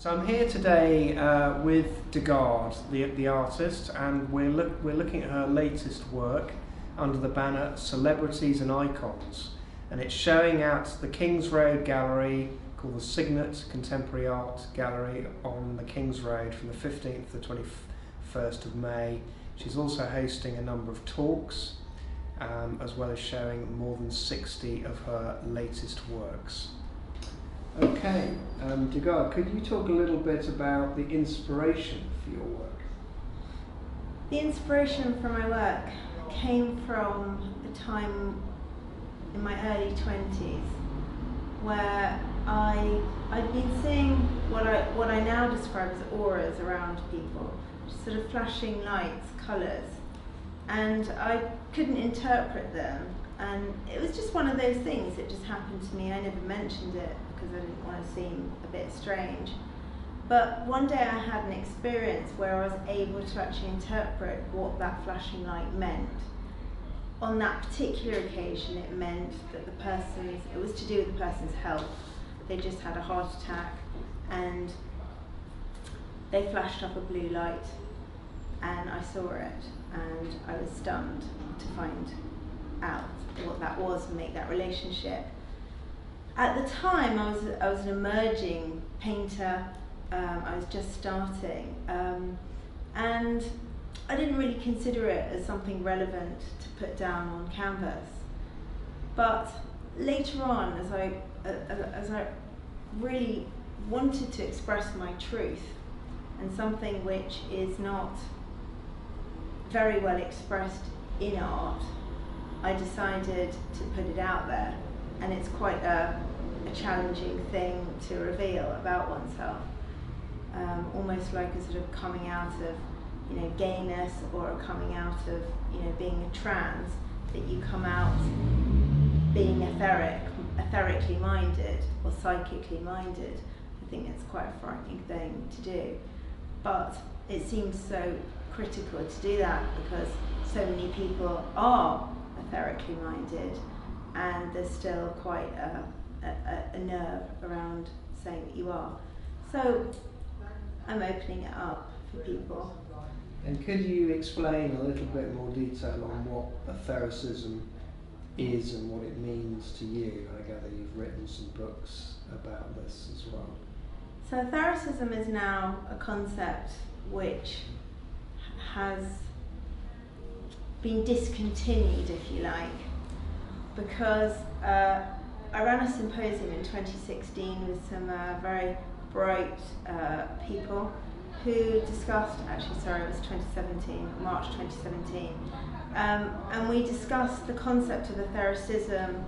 So I'm here today with Degard, the artist, and we're looking at her latest work under the banner Celebrities and Icons, and it's showing at the Kings Road Gallery called the Signet Contemporary Art Gallery on the Kings Road from the 15th to the 21st of May. She's also hosting a number of talks, as well as showing more than 60 of her latest works. Okay, Degard, could you talk a little bit about the inspiration for your work? The inspiration for my work came from a time in my early 20s where I'd been seeing what I now describe as auras around people, sort of flashing lights, colours, and I couldn't interpret them, and it was just one of those things that just happened to me. I never mentioned it because I didn't want to seem a bit strange. But one day I had an experience where I was able to actually interpret what that flashing light meant. On that particular occasion, it meant that it was to do with the person's health. They just had a heart attack and they flashed up a blue light, and I saw it and I was stunned to find out what that was and make that relationship. At the time, I was an emerging painter. I was just starting, and I didn't really consider it as something relevant to put down on canvas. But later on, as I really wanted to express my truth, and something which is not very well expressed in art, I decided to put it out there. And it's quite a challenging thing to reveal about oneself, almost like a sort of coming out of, gayness, or a coming out of, being a trans, that you come out being etherically minded or psychically minded. I think it's quite a frightening thing to do, but it seems so critical to do that because so many people are etherically minded, and there's still quite a nerve around saying that you are. So I'm opening it up for people. And could you explain a little bit more detail on what Aethericism is and what it means to you? I gather you've written some books about this as well. So Aethericism is now a concept which has been discontinued, if you like, because I ran a symposium in 2016 with some very bright people who discussed, it was 2017, March 2017, and we discussed the concept of Aethericism.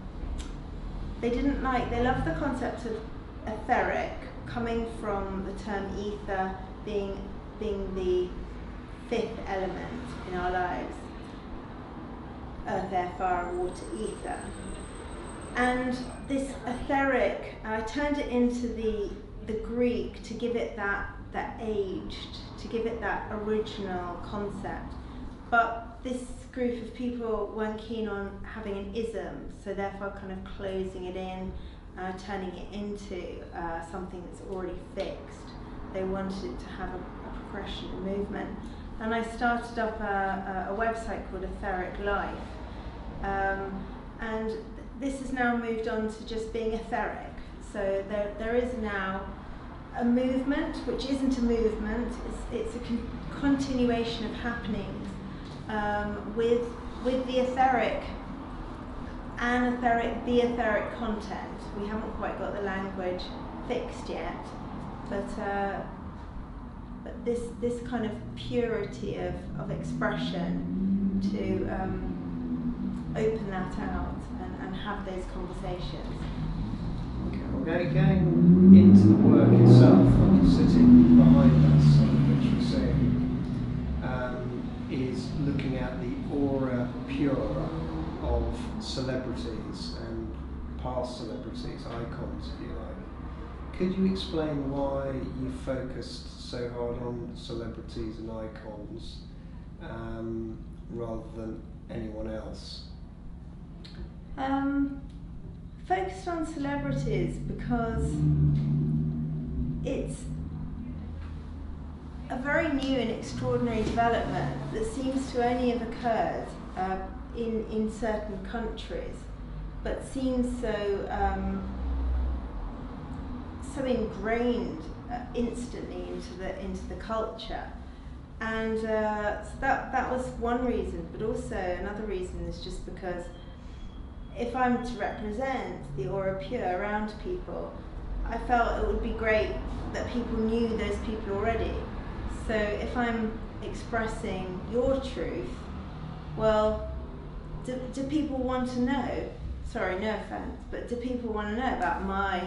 They loved the concept of etheric, coming from the term ether being the fifth element in our lives. Earth, air, fire, water, ether. And this etheric, I turned it into the Greek to give it that aged, to give it that original concept. But this group of people weren't keen on having an ism, so therefore kind of closing it in, turning it into something that's already fixed. They wanted it to have a progression and movement. And I started up a website called Aetheric Life. And this has now moved on to just being etheric. So there is now a movement, which isn't a movement, it's a continuation of happenings with the etheric and the etheric content. We haven't quite got the language fixed yet, but this kind of purity of expression to open that out and have those conversations. Okay, going into the work itself, sitting behind us, which you're seeing, is looking at the aura pura of celebrities and past celebrities, icons, if you like. Could you explain why you focused so hard on celebrities and icons rather than anyone else? Focused on celebrities because it's a very new and extraordinary development that seems to only have occurred in certain countries, but seems so so ingrained instantly into the culture. And so that was one reason, but also another reason is just because if I'm to represent the aura pure around people, I felt it would be great that people knew those people already. So if I'm expressing your truth, well, do people want to know? Sorry, no offense, but do people want to know about my,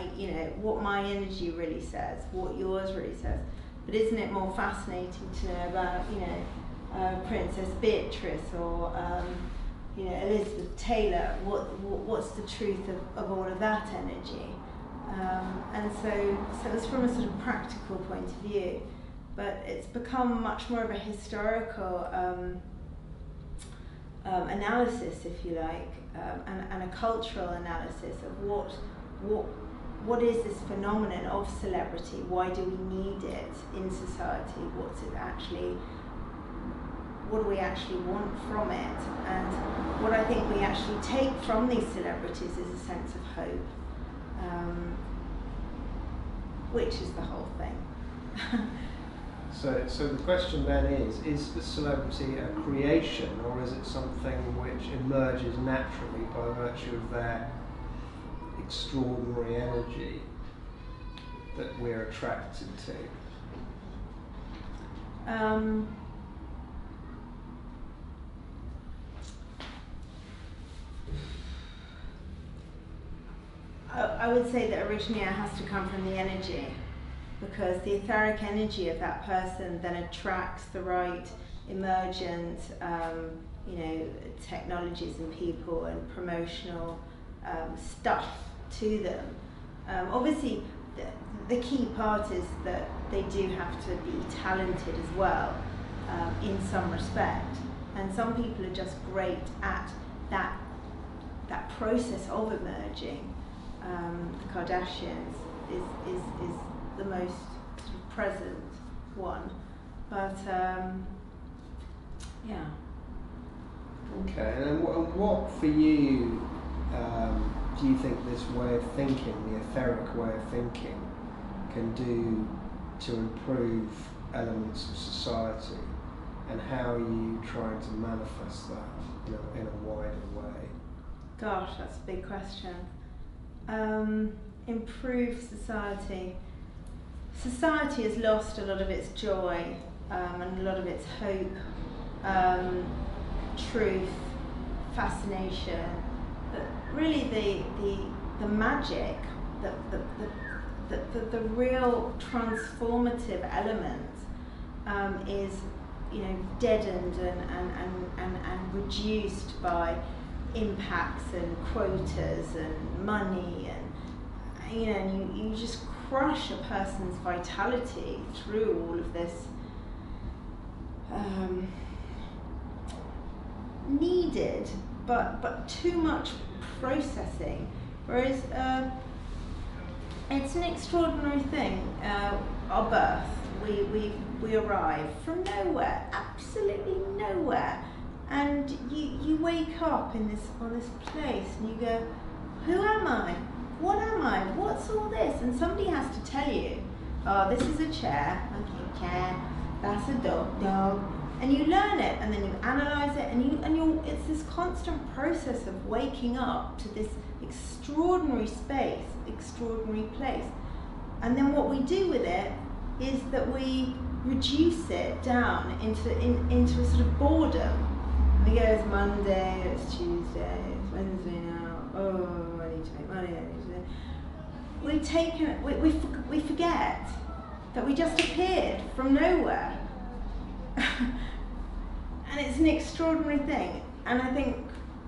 what my energy really says, what yours really says? But isn't it more fascinating to know about, Princess Beatrice or, Elizabeth Taylor? What's the truth of all of that energy? And so it's from a sort of practical point of view, but it's become much more of a historical analysis, if you like, and a cultural analysis of what is this phenomenon of celebrity? Why do we need it in society? What's it actually? What do we actually want from it? And what I think we actually take from these celebrities is a sense of hope, which is the whole thing. So the question then is the celebrity a creation, or is it something which emerges naturally by virtue of their extraordinary energy that we're attracted to? I would say that originally it has to come from the energy, because the etheric energy of that person then attracts the right emergent, technologies and people and promotional stuff to them. Obviously, the key part is that they do have to be talented as well, in some respect. And some people are just great at that process of emerging. The Kardashians is the most sort of present one, but yeah. Okay, and what for you do you think this way of thinking, the etheric way of thinking, can do to improve elements of society, and how are you trying to manifest that in a wider way? Gosh, that's a big question. Improve society. Society has lost a lot of its joy and a lot of its hope, truth, fascination. But really, the magic, the real transformative element is deadened and reduced by impacts and quotas and money, and you just crush a person's vitality through all of this needed but too much processing. Whereas it's an extraordinary thing. Our birth, we arrive from nowhere, absolutely nowhere. And you wake up on this place and you go, who am I? What am I? What's all this? And somebody has to tell you, oh, this is a chair, okay, chair, that's a dog. And you learn it, and then you analyze it, and it's this constant process of waking up to this extraordinary space, extraordinary place. And then what we do with it is that we reduce it down into a sort of boredom. We go, it's Monday, it's Tuesday, it's Wednesday now, oh, I need to make money, we forget that we just appeared from nowhere. And it's an extraordinary thing. And I think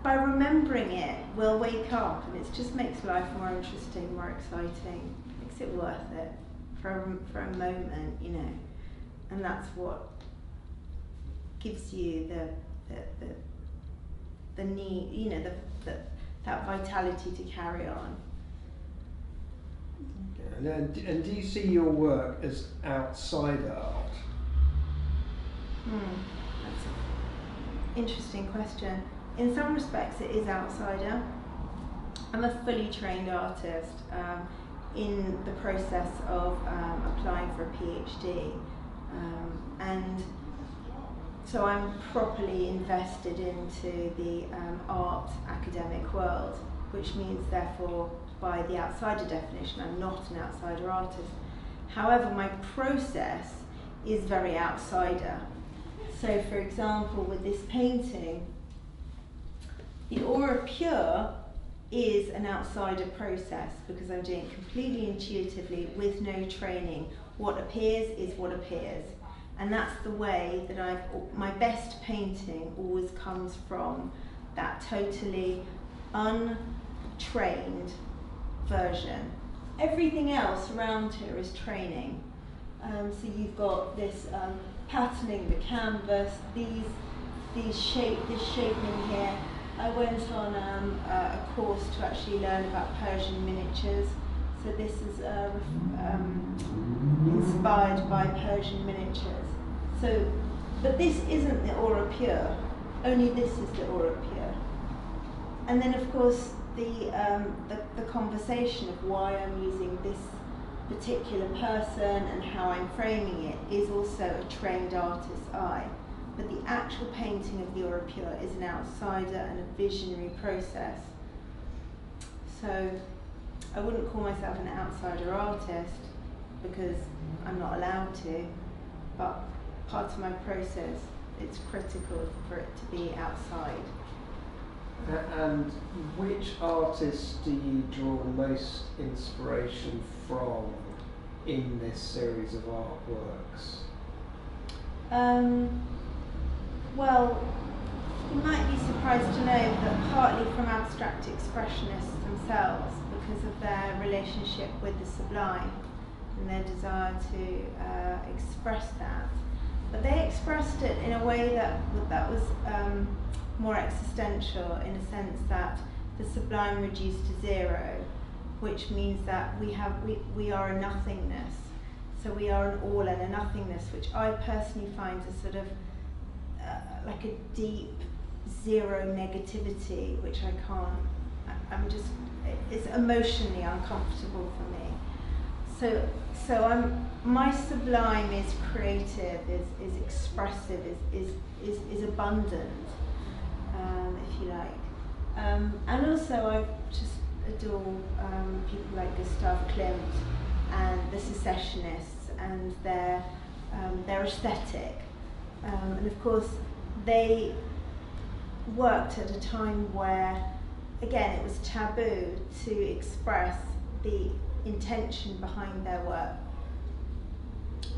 by remembering it, we'll wake up, and it just makes life more interesting, more exciting, makes it worth it for a moment, And that's what gives you the need, that vitality to carry on. And do you see your work as outside art? That's an interesting question. In some respects it is outsider. I'm a fully trained artist in the process of applying for a PhD, and so I'm properly invested into the art academic world, which means therefore by the outsider definition I'm not an outsider artist. However, my process is very outsider. So for example, with this painting, the aura pure is an outsider process because I'm doing it completely intuitively with no training. What appears is what appears. And that's the way that my best painting always comes from that totally untrained version. Everything else around here is training. So you've got this patterning the canvas, this shaping here. I went on a course to actually learn about Persian miniatures. So this is inspired by Persian miniatures. So, but this isn't the aura pure. Only this is the aura pure. And then of course the conversation of why I'm using this particular person and how I'm framing it is also a trained artist's eye. But the actual painting of the aura pure is an outsider and a visionary process. So I wouldn't call myself an outsider artist because I'm not allowed to, but part of my process, it's critical for it to be outside. And which artists do you draw most inspiration from in this series of artworks? Well, you might be surprised to know that partly from abstract expressionists themselves, because of their relationship with the sublime and their desire to express that. But they expressed it in a way that was more existential, in a sense that the sublime reduced to zero, which means that we are a nothingness. So we are an all and a nothingness, which I personally find a sort of like a deep zero negativity, which I can't, it's emotionally uncomfortable for me. So my sublime is creative, is expressive, is abundant, if you like. And also I just adore people like Gustav Klimt and the Secessionists and their aesthetic. And of course they worked at a time where, again, it was taboo to express the intention behind their work.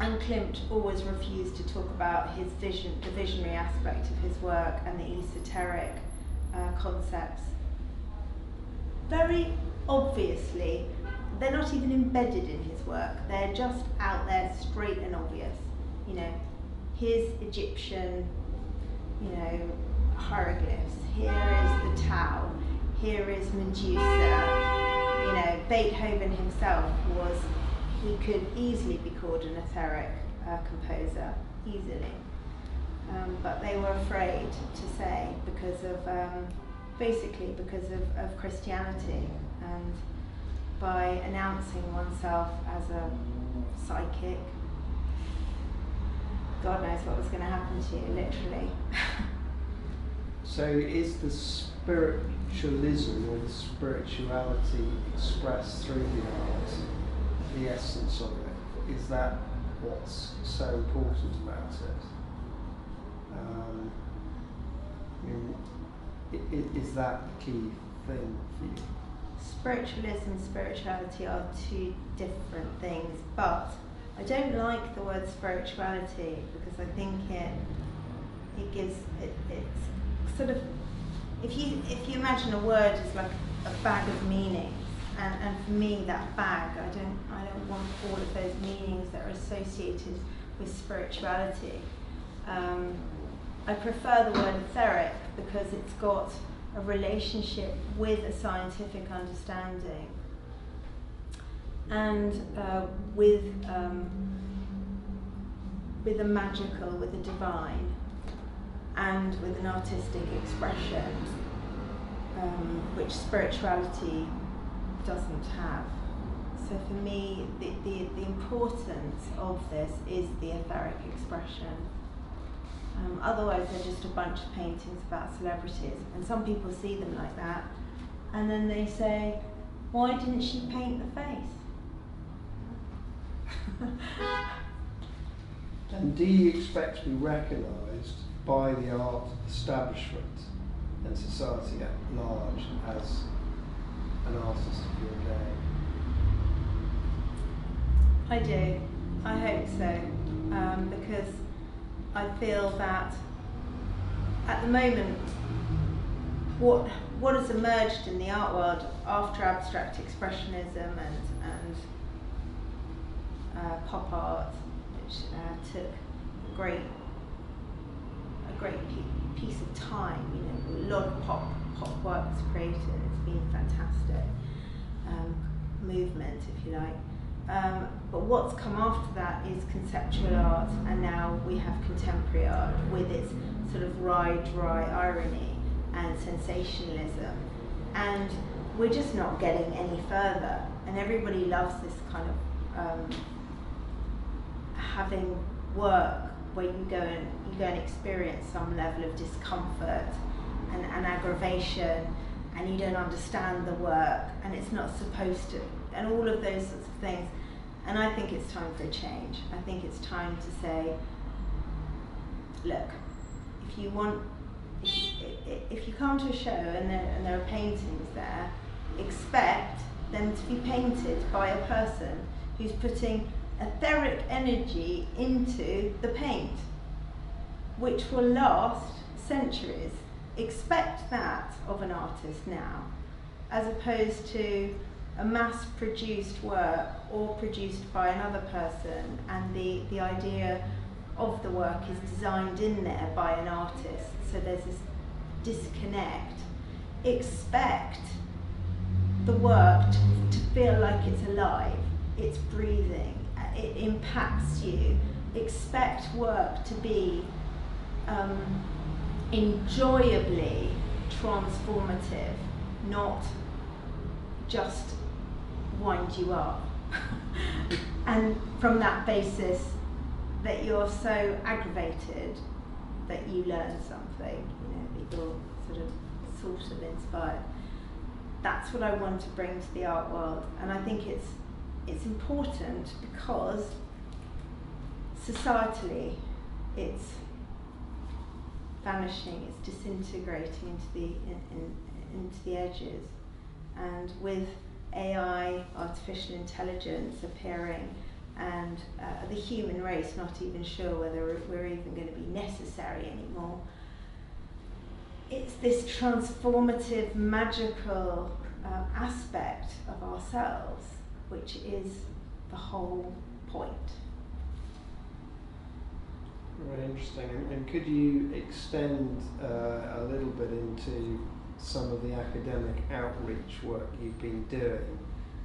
And Klimt always refused to talk about his vision, the visionary aspect of his work and the esoteric concepts. Very obviously, they're not even embedded in his work. They're just out there, straight and obvious. You know, here's Egyptian, hieroglyphs. Here is the Tao. Here is Medusa. Beethoven himself he could easily be called an etheric composer, easily. But they were afraid to say because of, basically because of Christianity, and by announcing oneself as a psychic, God knows what was going to happen to you, literally. So is the spiritualism or the spirituality expressed through the art the essence of it? Is that what's so important about it? Is that the key thing for you? Spiritualism and spirituality are two different things, but I don't like the word spirituality because I think it gives it's sort of, if you imagine a word as like a bag of meanings, and for me that bag, I don't want all of those meanings that are associated with spirituality. I prefer the word etheric because it's got a relationship with a scientific understanding and with with a magical, with a divine, and with an artistic expression, which spirituality doesn't have. So for me, the importance of this is the etheric expression. Otherwise they're just a bunch of paintings about celebrities, and some people see them like that, and then they say, why didn't she paint the face? And do you expect to be recognised by the art establishment and society at large as an artist of your day? I do. I hope so, because I feel that at the moment what has emerged in the art world after abstract expressionism and pop art, which took a great piece of time, a lot of pop work was created. It's been fantastic movement, if you like. But what's come after that is conceptual art, and now we have contemporary art with its sort of dry irony and sensationalism, and we're just not getting any further. And everybody loves this kind of having work where you go and experience some level of discomfort and aggravation, and you don't understand the work, and it's not supposed to, and all of those sorts of things. And I think it's time for a change. I think it's time to say, look, if you come to a show and there are paintings there, expect them to be painted by a person who's putting etheric energy into the paint, which will last centuries. Expect that of an artist now, as opposed to a mass-produced work or produced by another person, and the idea of the work is designed in there by an artist, so there's this disconnect. Expect the work to feel like it's alive, it's breathing, it impacts you. Expect work to be enjoyably transformative, not just wind you up. And from that basis, that you're so aggravated that you learn something, that you're sort of inspired. That's what I want to bring to the art world, and I think it's important because societally it's vanishing, it's disintegrating into the edges, and with AI, artificial intelligence appearing, and the human race not even sure whether we're even going to be necessary anymore. It's this transformative, magical aspect of ourselves, which is the whole point. Very interesting. And could you extend a little bit into some of the academic outreach work you've been doing,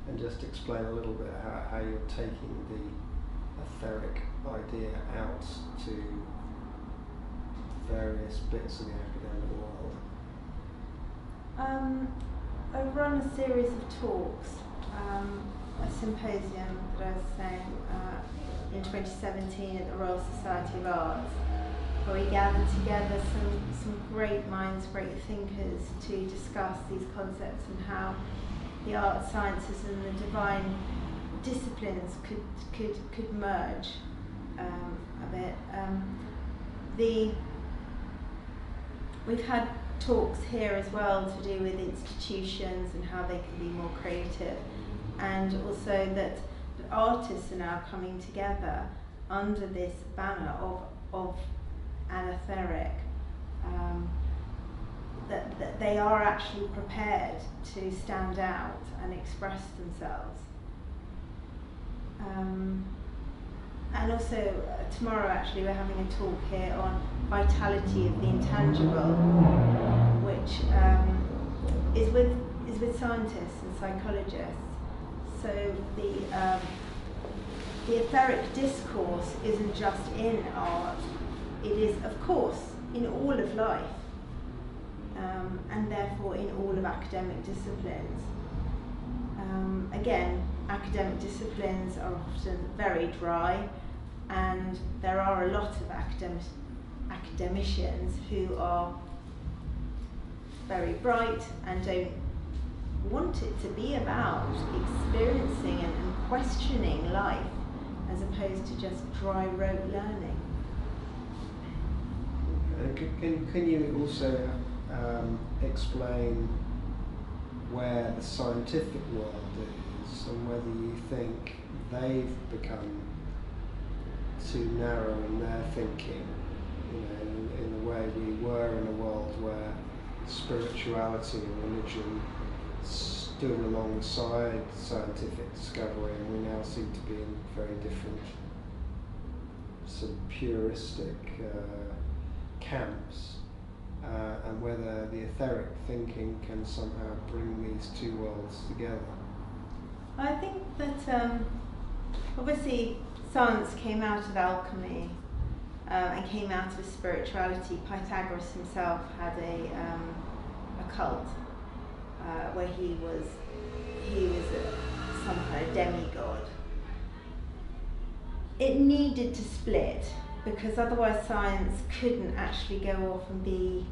and just explain a little bit how you're taking the etheric idea out to various bits of the academic world? I run a series of talks, a symposium that I was saying in 2017 at the Royal Society of Arts, where we gathered together some great minds, great thinkers, to discuss these concepts and how the art sciences and the divine disciplines could merge a bit. We've had talks here as well to do with institutions and how they can be more creative, and also that artists are now coming together under this banner of an etheric, that they are actually prepared to stand out and express themselves. And also tomorrow actually we're having a talk here on vitality of the intangible, which is with scientists and psychologists. So the etheric discourse isn't just in art, it is, of course, in all of life, and therefore in all of academic disciplines. Again, academic disciplines are often very dry, and there are a lot of academicians who are very bright and don't want it to be about experiencing and questioning life as opposed to just dry rote learning. Can you also explain where the scientific world is and whether you think they've become too narrow in their thinking, in the way we were in a world where spirituality and religion stood alongside scientific discovery, and we now seem to be in very different, some puristic camps, and whether the etheric thinking can somehow bring these two worlds together. I think that obviously science came out of alchemy and came out of spirituality. Pythagoras himself had a cult where he was some kind of demigod. It needed to split because otherwise science couldn't actually go off and be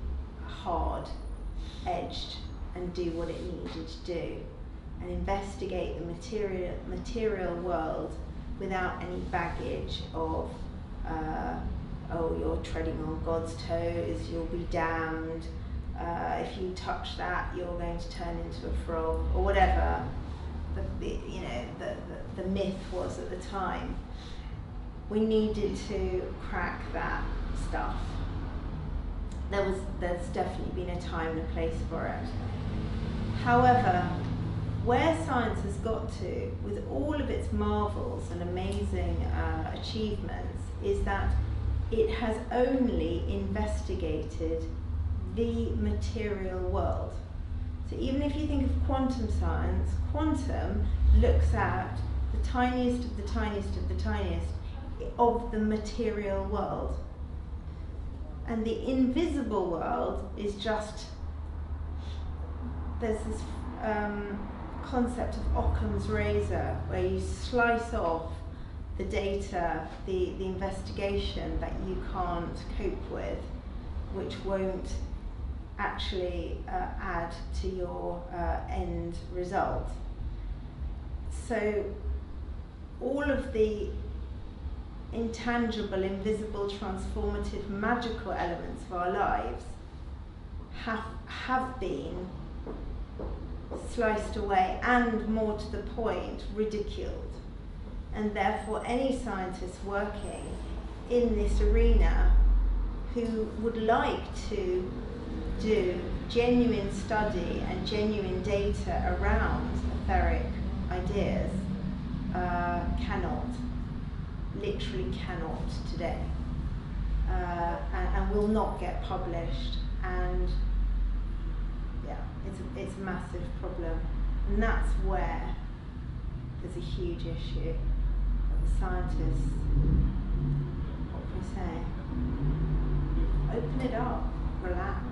hard-edged and do what it needed to do and investigate the material world without any baggage of oh, you're treading on God's toes, you'll be damned, if you touch that you're going to turn into a frog, or whatever the myth was at the time. We needed to crack that stuff. There's definitely been a time and a place for it. However, where science has got to, with all of its marvels and amazing achievements, is that it has only investigated the material world. So even if you think of quantum science, quantum looks at the tiniest of the tiniest of the tiniest of the material world. And the invisible world is just, there's this concept of Occam's razor, where you slice off the data, the investigation that you can't cope with, which won't actually add to your end result. So all of the intangible, invisible, transformative, magical elements of our lives have been sliced away, and more to the point, ridiculed. And therefore any scientist working in this arena who would like to do genuine study and genuine data around etheric ideas cannot, literally cannot today, and will not get published, and yeah, it's a massive problem, and that's where there's a huge issue. The scientists, what can we say? Open it up, relax.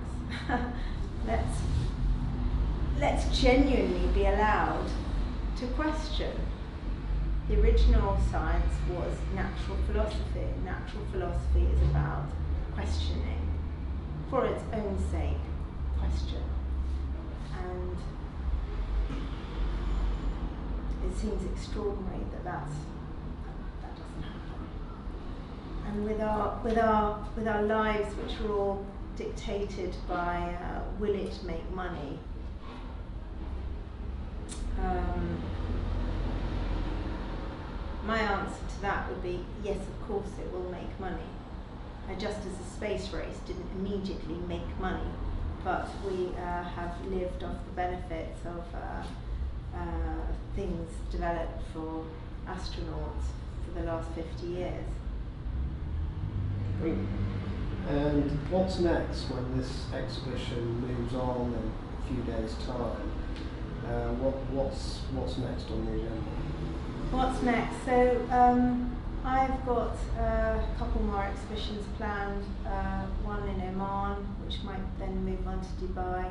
let's genuinely be allowed to question. The original science was natural philosophy. Natural philosophy is about questioning, for its own sake, question. And it seems extraordinary that that doesn't happen. And with our lives, which are all dictated by will it make money? My answer to that would be yes, of course it will make money. Just as the space race didn't immediately make money, but we have lived off the benefits of things developed for astronauts for the last 50 years. And what's next when this exhibition moves on in a few days' time? What's next on the agenda? What's next? So I've got a couple more exhibitions planned, one in Oman, which might then move on to Dubai.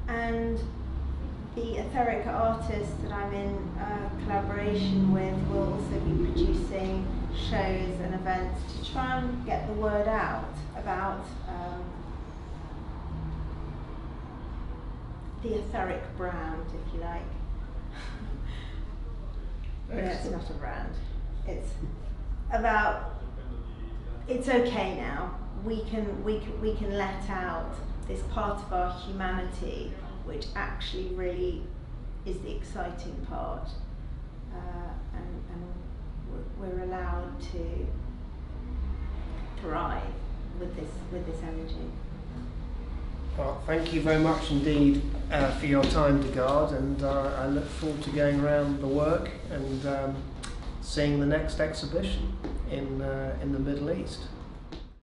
And the Aetheric artist that I'm in collaboration with will also be producing shows and events to try and get the word out about the Aetheric brand, if you like. No, it's not a brand. It's about, it's okay now. We can let out this part of our humanity, which actually really is the exciting part, and we're allowed to thrive with this energy. Well, thank you very much indeed for your time, Degard, and I look forward to going around the work and seeing the next exhibition in the Middle East.